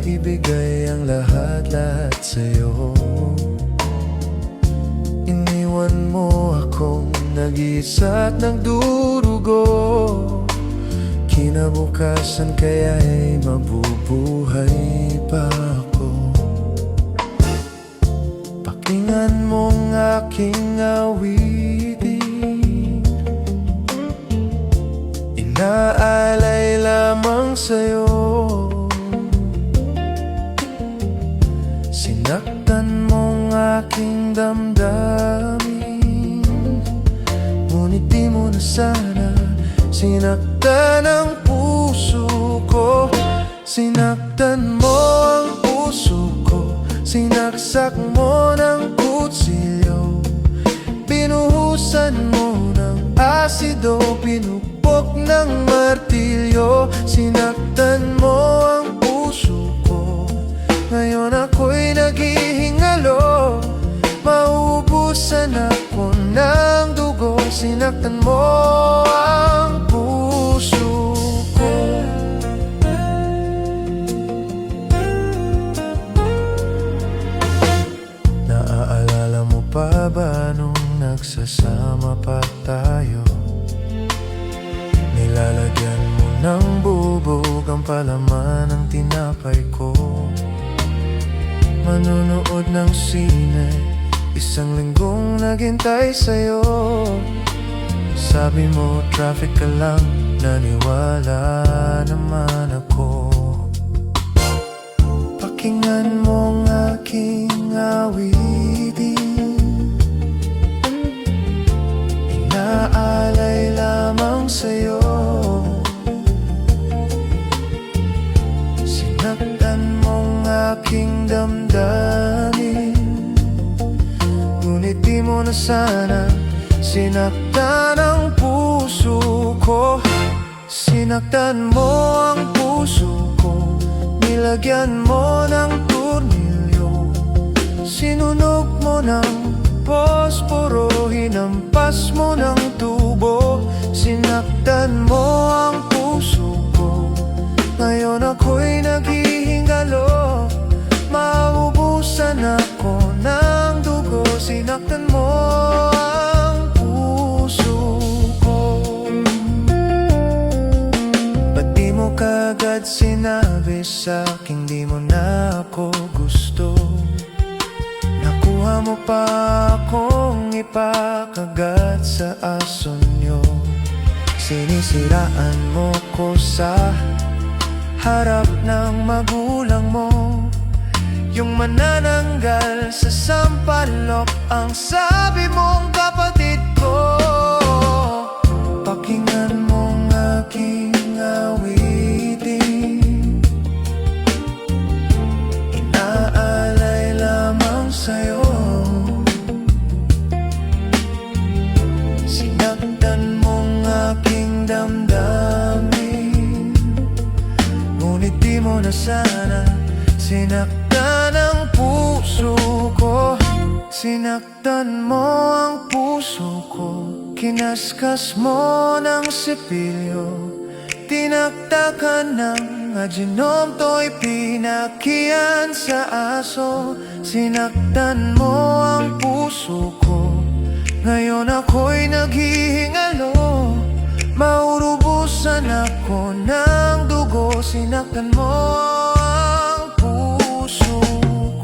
ibigay ang lahat-lahat sa'yo. Iniwan mo akong nag-iisa at nagdurugo. Kinabukasan kaya'y mabubuhay pa ako. Pakinggan mong aking awitin, inaalay lamang sa'yo. Sinaktan mong aking damdamin, ngunit di mo na sana sinaktan ang puso ko. Sinaktan mo ang puso ko, sinaksak mo ng kutsilyo, binuhusan mo ng asido, pinupok ng martilyo. Sinaktan mo ang puso ko, ngayon ako'y naghihingalo, mauubusan ako ng dugo. Sinaktan mo ang puso ko. Naaalala mo pa ba nung nagsasama pa tayo? Nilalagyan mo ng bubog ang palaman ng tinapay ko. Manunood ng sine, isang linggong naghintay sa'yo. Sabi mo traffic ka lang, naniwala naman ako. Pakinggan mo ang aking awitin, inaalay lamang sa'yo. Sinaktan mong aking damdamin, ngunit di mo na sana sinaktan ang puso ko. Sinaktan mo ang puso ko, nilagyan mo ng tornilyo, sinunog mo ng posporo, hinampas mo ng tubo. Sinaktan mo ang puso ko, ngayon ako'y naghihingalo, mauubusan ako ng dugo. Sinaktan mo ang puso ko. Ba't di mo kagad sinabi sa'king di mo na ako gusto? Nakuha mo pa akong ipakagat sa aso nyo. Sinisiraan mo ko sa harap ng magulang mo, yung manananggal sa sampalok ang sabi mong kapatid ko. Pakinggan mong aking awitin, inaalay lamang sa'yo. Sinaktan mong aking damdamin, ngunit di mo na sana sinaktan ang puso ko. Sinaktan mo ang puso ko, kinaskas mo ng sipilyo, tinaktakan ng aginomto'y pinakian sa aso. Sinaktan mo ang puso ko, ngayon ako'y naghihingalo, mauubusan ako ng dugo. Sinaktan mo ang puso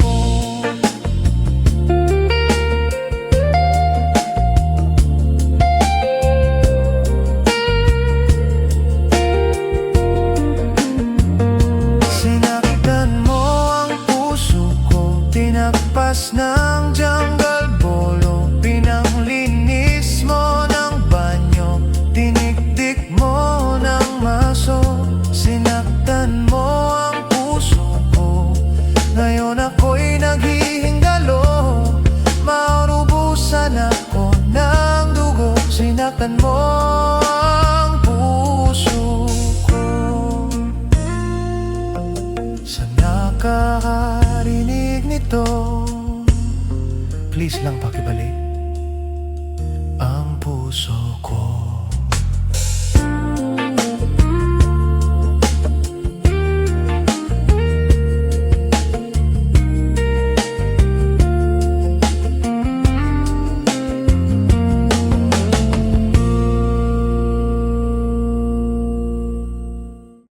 ko. Sinaktan mo ang puso ko, tinagpas ng jungle bolo, pinanglinis mo ng banyo, tiniktik mo ng maso. Sinaktan mo ang puso ko, ngayon ako'y naghihingalo, mauubusan ako ng dugo. Sinaktan mo ang puso ko. Sa nakakarinig nito, please lang pakibalik ang puso ko.